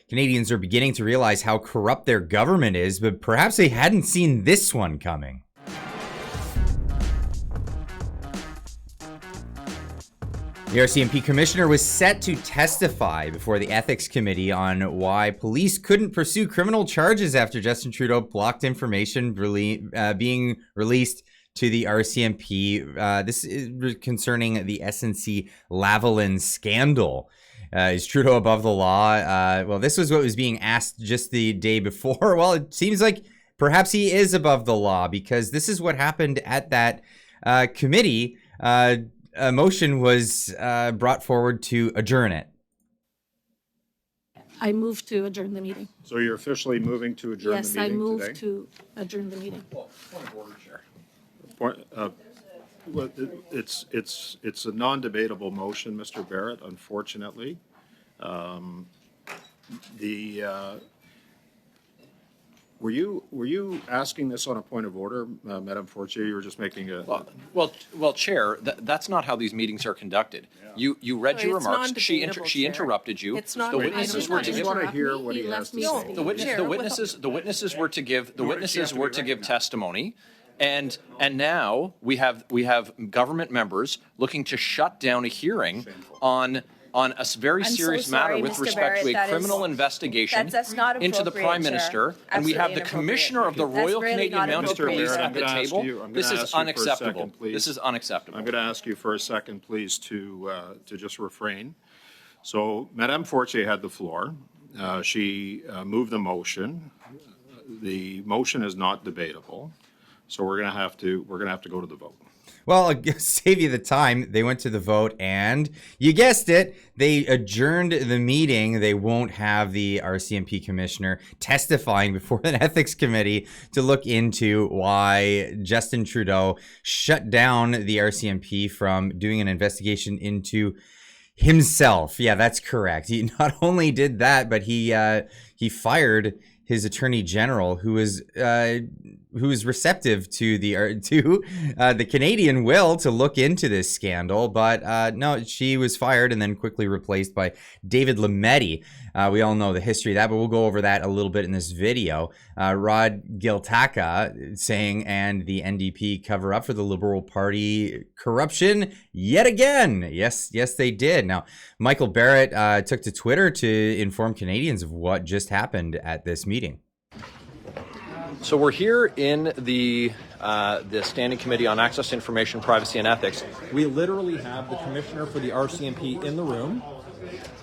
Canadians are beginning to realize how corrupt their government is, but perhaps they hadn't seen this one coming. The RCMP commissioner was set to testify before the ethics committee on why police couldn't pursue criminal charges after Justin Trudeau blocked information being released to the RCMP. This is concerning the SNC Lavalin scandal. Is Trudeau above the law? Well, this was what was being asked just the day before. Well, it seems like perhaps he is above the law, because this is what happened at that committee. A motion was brought forward to adjourn it. I move to adjourn the meeting. So you're officially moving to adjourn the meeting today? Yes, I move to adjourn the meeting. Well, point of order, Chair. Well, it's a non-debatable motion, Mr. Barrett, unfortunately. Were you asking this on a point of order, Madame Fortier? You were just making a... Well, Chair, that's not how these meetings are conducted. Yeah. You read your remarks. She interrupted you. It's not. The witnesses were to give. I want to hear what he has to say. The witnesses were to give testimony. And now we have government members looking to shut down a hearing on a very serious matter with respect to a criminal investigation into the Prime Minister, and we have the Commissioner of the Royal Canadian Mounted Police at the table. This is unacceptable. This is unacceptable. I'm going to ask you for a second, please, to just refrain. So, Madame Fortier had the floor. She moved the motion. The motion is not debatable, so we're going to have to go to the vote. Well, I'll save you the time. They went to the vote, and you guessed it, they adjourned the meeting. They won't have the RCMP commissioner testifying before an ethics committee to look into why Justin Trudeau shut down the RCMP from doing an investigation into himself. Yeah, that's correct. He not only did that, but he fired his attorney general, who is receptive to the Canadian will to look into this scandal, but no, she was fired and then quickly replaced by David Lametti. We all know the history of that, but we'll go over that a little bit in this video. Rod Giltaca saying, and the NDP cover up for the Liberal Party corruption yet again. Yes, they did. Now, Michael Barrett took to Twitter to inform Canadians of what just happened at this meeting. So we're here in the Standing Committee on Access to Information, Privacy and Ethics. We literally have the Commissioner for the RCMP in the room.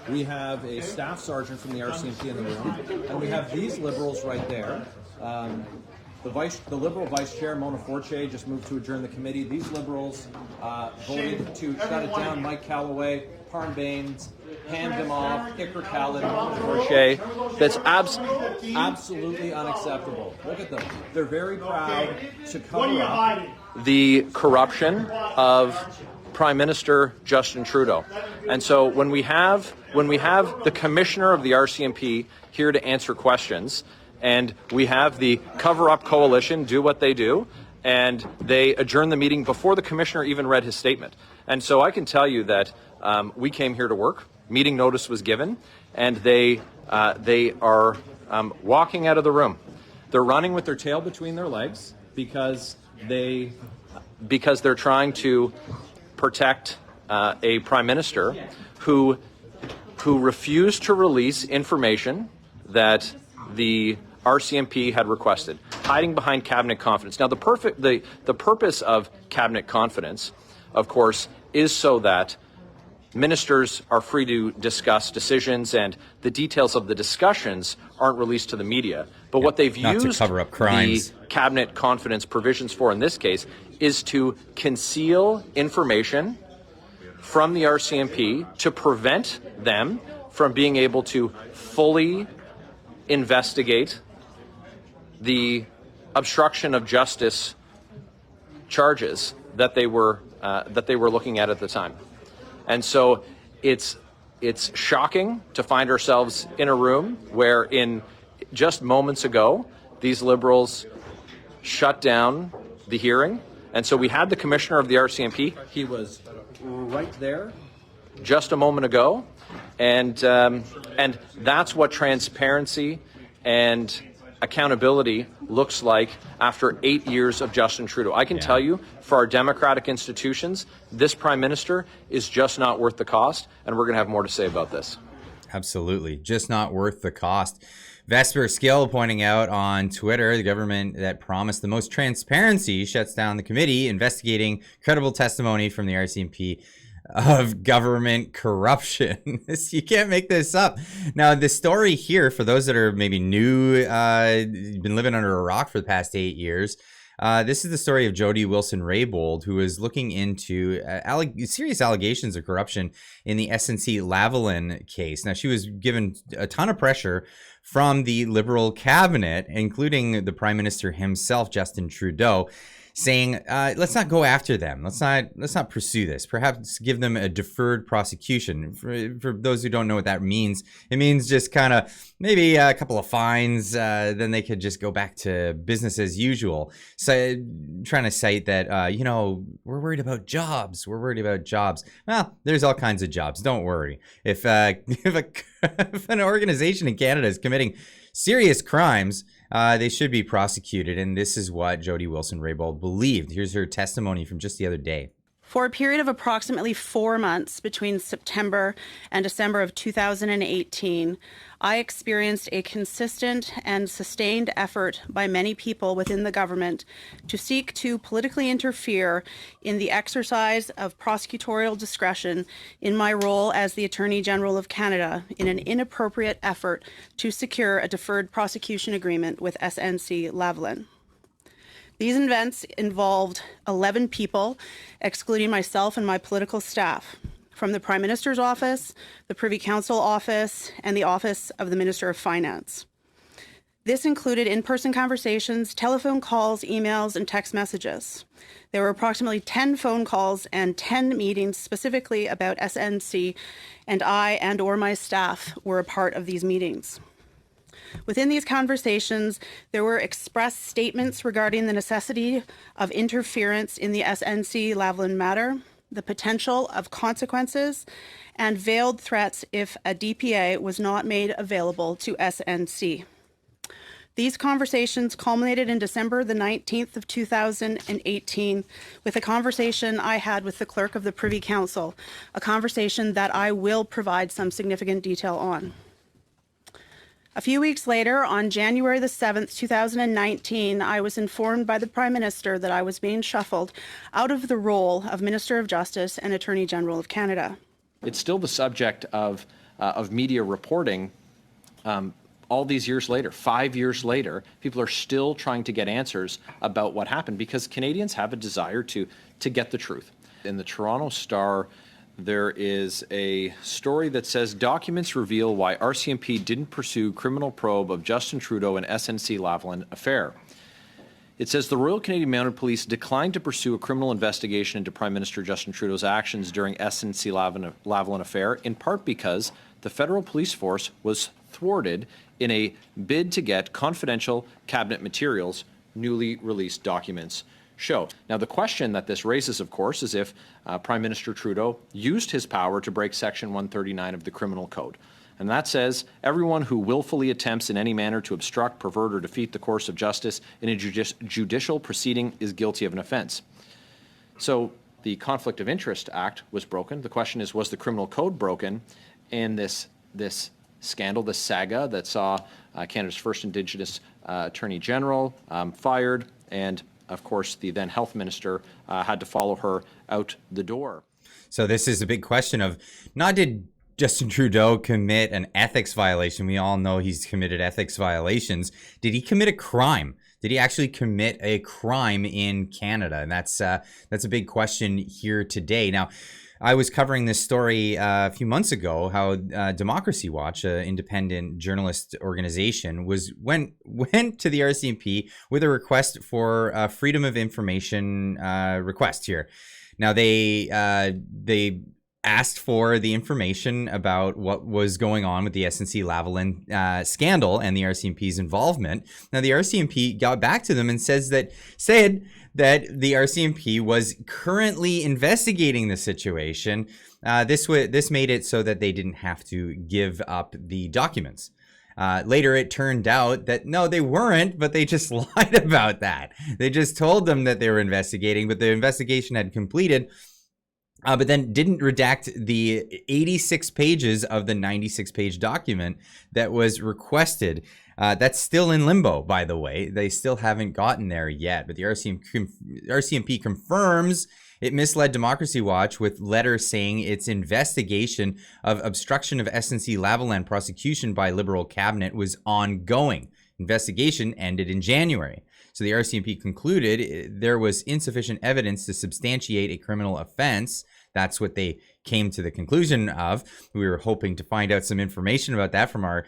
We have a staff sergeant from the RCMP in the room, and we have these Liberals right there. The Liberal Vice Chair, Mona Fortier, just moved to adjourn the committee. These Liberals voted to shut it down. Mike Callaway, Parn Baines, hand him off, Iker Khalid, Mona Fortier. That's absolutely unacceptable. Look at them. They're very proud to cover up the corruption of Prime Minister Justin Trudeau. And so when we have the Commissioner of the RCMP here to answer questions, and we have the cover-up coalition do what they do, and they adjourn the meeting before the Commissioner even read his statement. And so I can tell you that we came here to work, meeting notice was given, and they are walking out of the room. They're running with their tail between their legs because they're trying to protect a Prime Minister who refused to release information that the RCMP had requested, hiding behind cabinet confidence. Now, the purpose of cabinet confidence, of course, is so that ministers are free to discuss decisions and the details of the discussions aren't released to the media. But what they've used to cover up crimes. The cabinet confidence provisions for in this case is to conceal information from the RCMP to prevent them from being able to fully investigate the obstruction of justice charges that they were looking at the time. And so it's shocking to find ourselves in a room where in just moments ago these Liberals shut down the hearing. And so we had the Commissioner of the RCMP. He was right there just a moment ago. And that's what transparency and accountability looks like after 8 years of Justin Trudeau. I can tell you, for our democratic institutions, this Prime Minister is just not worth the cost, and we're going to have more to say about this. Absolutely. Just not worth the cost. Vesper Skill pointing out on Twitter, the government that promised the most transparency shuts down the committee investigating credible testimony from the RCMP of government corruption. You can't make this up. Now, the story here, for those that are maybe new, been living under a rock for the past 8 years, this is the story of Jody Wilson-Raybould, who is looking into serious allegations of corruption in the SNC-Lavalin case. Now, she was given a ton of pressure from the Liberal cabinet, including the Prime Minister himself, Justin Trudeau, saying, let's not go after them. Let's not pursue this. Perhaps give them a deferred prosecution. For those who don't know what that means, it means just kind of maybe a couple of fines. Then they could just go back to business as usual. So trying to cite that, we're worried about jobs. We're worried about jobs. Well, there's all kinds of jobs. Don't worry. If an organization in Canada is committing serious crimes, they should be prosecuted, and this is what Jody Wilson-Raybould believed. Here's her testimony from just the other day. For a period of approximately 4 months between September and December of 2018, I experienced a consistent and sustained effort by many people within the government to seek to politically interfere in the exercise of prosecutorial discretion in my role as the Attorney General of Canada in an inappropriate effort to secure a deferred prosecution agreement with SNC-Lavalin. These events involved 11 people, excluding myself and my political staff, from the Prime Minister's office, the Privy Council office, and the office of the Minister of Finance. This included in-person conversations, telephone calls, emails, and text messages. There were approximately 10 phone calls and 10 meetings specifically about SNC, and I and/or my staff were a part of these meetings. Within these conversations, there were expressed statements regarding the necessity of interference in the SNC-Lavalin matter, the potential of consequences, and veiled threats if a DPA was not made available to SNC. These conversations culminated in December the 19th of 2018 with a conversation I had with the clerk of the Privy Council, a conversation that I will provide some significant detail on. A few weeks later, on January the 7th, 2019, I was informed by the Prime Minister that I was being shuffled out of the role of Minister of Justice and Attorney General of Canada. It's still the subject of media reporting all these years later. 5 years later, people are still trying to get answers about what happened because Canadians have a desire to get the truth. In the Toronto Star, there is a story that says documents reveal why RCMP didn't pursue criminal probe of Justin Trudeau and SNC-Lavalin affair. It says the Royal Canadian Mounted Police declined to pursue a criminal investigation into Prime Minister Justin Trudeau's actions during SNC-Lavalin affair, in part because the federal police force was thwarted in a bid to get confidential cabinet materials, newly released documents show. Now, the question that this raises, of course, is if Prime Minister Trudeau used his power to break Section 139 of the Criminal Code. And that says, everyone who willfully attempts in any manner to obstruct, pervert, or defeat the course of justice in a judicial proceeding is guilty of an offense. So the Conflict of Interest Act was broken. The question is, was the Criminal Code broken? And this scandal, this saga that saw Canada's first Indigenous Attorney General fired, and of course, the then health minister had to follow her out the door. So this is a big question of not did Justin Trudeau commit an ethics violation. We all know he's committed ethics violations. Did he commit a crime? Did he actually commit a crime in Canada? And that's a big question here today. Now, I was covering this story a few months ago, how Democracy Watch, an independent journalist organization, went to the RCMP with a request for a freedom of information request here. Now, they asked for the information about what was going on with the SNC-Lavalin scandal and the RCMP's involvement. Now, the RCMP got back to them and said that the RCMP was currently investigating the situation. This made it so that they didn't have to give up the documents. Later, it turned out that no, they weren't, but they just lied about that. They just told them that they were investigating, but the investigation had completed. But then didn't redact the 86 pages of the 96-page document that was requested. That's still in limbo, by the way. They still haven't gotten there yet. But the RCMP confirms it misled Democracy Watch with letters saying its investigation of obstruction of SNC-Lavalin prosecution by Liberal cabinet was ongoing. Investigation ended in January. So the RCMP concluded there was insufficient evidence to substantiate a criminal offense. That's what they came to the conclusion of. We were hoping to find out some information about that from our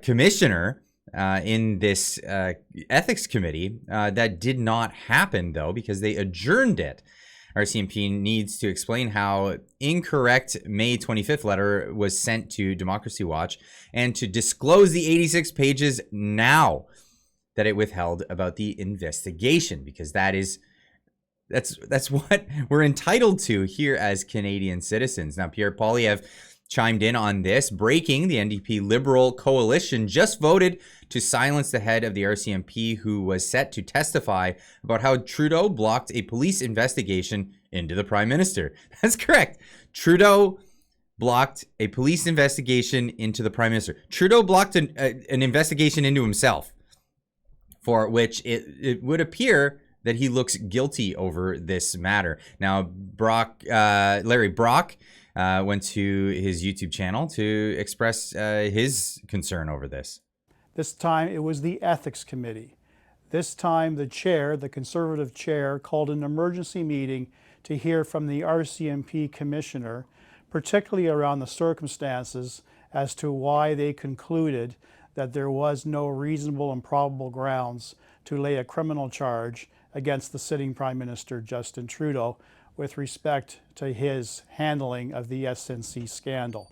commissioner in this ethics committee. That did not happen, though, because they adjourned it. RCMP needs to explain how incorrect May 25th letter was sent to Democracy Watch and to disclose the 86 pages now that it withheld about the investigation, because that's what we're entitled to here as Canadian citizens. Now, Pierre Poilievre chimed in on this. Breaking, the NDP Liberal coalition just voted to silence the head of the RCMP, who was set to testify about how Trudeau blocked a police investigation into the Prime Minister. That's correct. Trudeau blocked a police investigation into the Prime Minister. Trudeau blocked an investigation into himself, for which it would appear that he looks guilty over this matter. Now, Larry Brock went to his YouTube channel to express his concern over this. This time it was the Ethics Committee. This time the chair, the Conservative chair, called an emergency meeting to hear from the RCMP commissioner, particularly around the circumstances as to why they concluded that there was no reasonable and probable grounds to lay a criminal charge against the sitting Prime Minister Justin Trudeau with respect to his handling of the SNC scandal.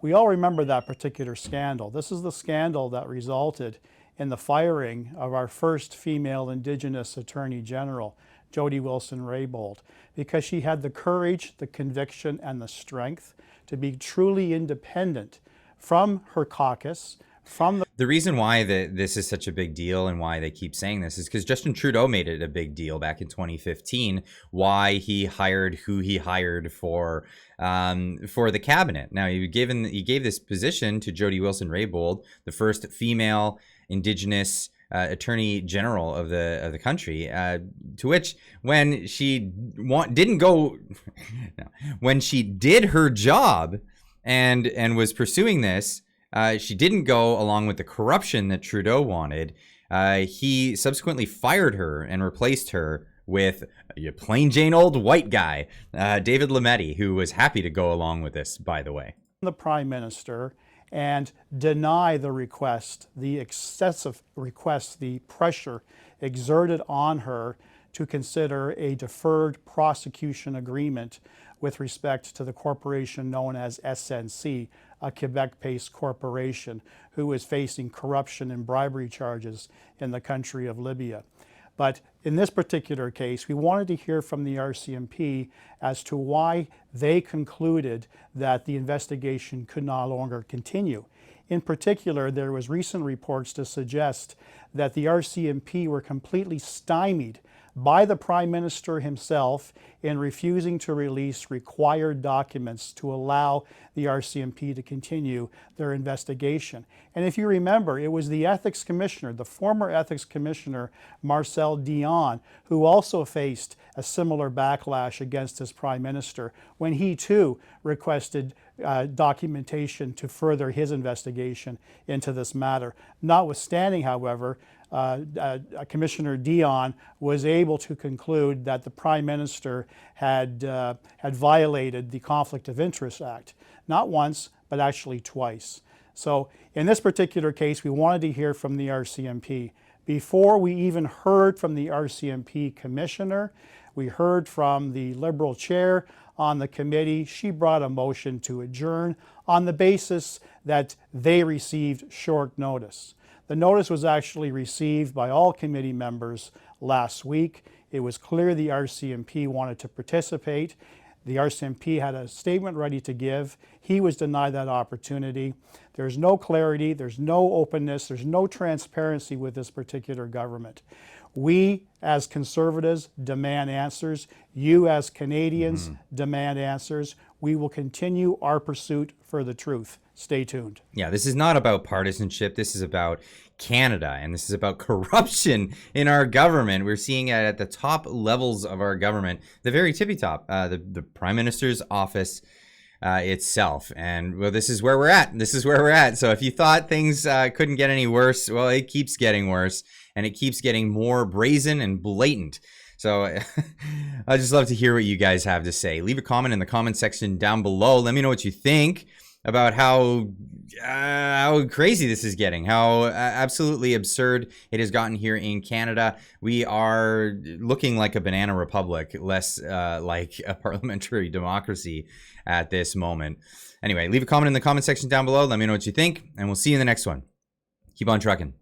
We all remember that particular scandal. This is the scandal that resulted in the firing of our first female Indigenous Attorney General, Jody Wilson-Raybould, because she had the courage, the conviction, and the strength to be truly independent from her caucus, from the reason why this is such a big deal and why they keep saying this is because Justin Trudeau made it a big deal back in 2015, why he hired who he hired for the cabinet. Now, he gave this position to Jody Wilson-Raybould, the first female Indigenous Attorney General of the country, to which when she did her job and was pursuing this, she didn't go along with the corruption that Trudeau wanted. He subsequently fired her and replaced her with a plain Jane old white guy, David Lametti, who was happy to go along with this, by the way. The Prime Minister and deny the request, the excessive request, the pressure exerted on her to consider a deferred prosecution agreement with respect to the corporation known as SNC, a Quebec-based corporation who is facing corruption and bribery charges in the country of Libya. But in this particular case, we wanted to hear from the RCMP as to why they concluded that the investigation could no longer continue. In particular, there was recent reports to suggest that the RCMP were completely stymied by the Prime Minister himself in refusing to release required documents to allow the RCMP to continue their investigation. And if you remember, it was the Ethics Commissioner, the former Ethics Commissioner, Marcel Dion, who also faced a similar backlash against his Prime Minister when he too requested documentation to further his investigation into this matter. Notwithstanding, however, Commissioner Dion was able to conclude that the Prime Minister had violated the Conflict of Interest Act, not once, but actually twice. So in this particular case, we wanted to hear from the RCMP Before we even heard from the RCMP commissioner, we heard from the Liberal chair on the committee. She brought a motion to adjourn on the basis that they received short notice. The notice was actually received by all committee members last week. It was clear the RCMP wanted to participate. The RCMP had a statement ready to give. He was denied that opportunity. There's no clarity, there's no openness, there's no transparency with this particular government. We, as Conservatives, demand answers. You, as Canadians, demand answers. We will continue our pursuit for the truth. Stay tuned. Yeah, this is not about partisanship. This is about Canada, and this is about corruption in our government. We're seeing it at the top levels of our government, the very tippy top, the Prime Minister's office itself. And well, this is where we're at. This is where we're at. So if you thought things couldn't get any worse, well, it keeps getting worse, and it keeps getting more brazen and blatant. So I'd just love to hear what you guys have to say. Leave a comment in the comment section down below. Let me know what you think about how crazy this is getting, how absolutely absurd it has gotten here in Canada. We are looking like a banana republic, less like a parliamentary democracy at this moment. Anyway, leave a comment in the comment section down below. Let me know what you think, and we'll see you in the next one. Keep on trucking.